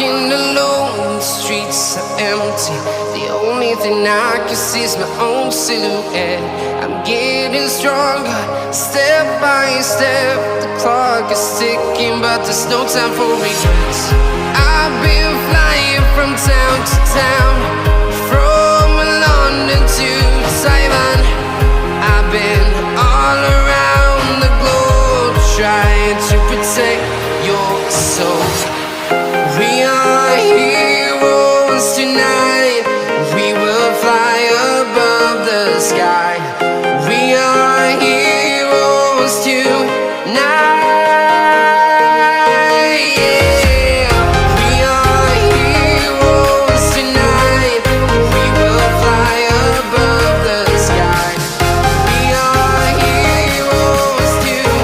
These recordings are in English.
Walking alone, the streets are empty. The only thing I can see is my own silhouette. I'm getting stronger, step by step. The clock is ticking, but there's no time for regrets. I've been flying from town to town, from London to Taiwan. I've been all around the globe, trying to protect your soul. We are heroes tonight. We will fly above the sky. We are heroes tonight. Yeah. We are heroes tonight. We will fly above the sky. We are heroes tonight.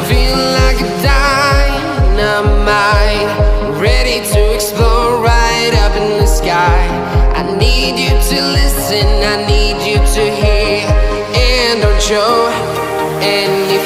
Feeling like a dynamite, ready to explode right up in the sky. I need you to listen, I need you to hear, and don't show any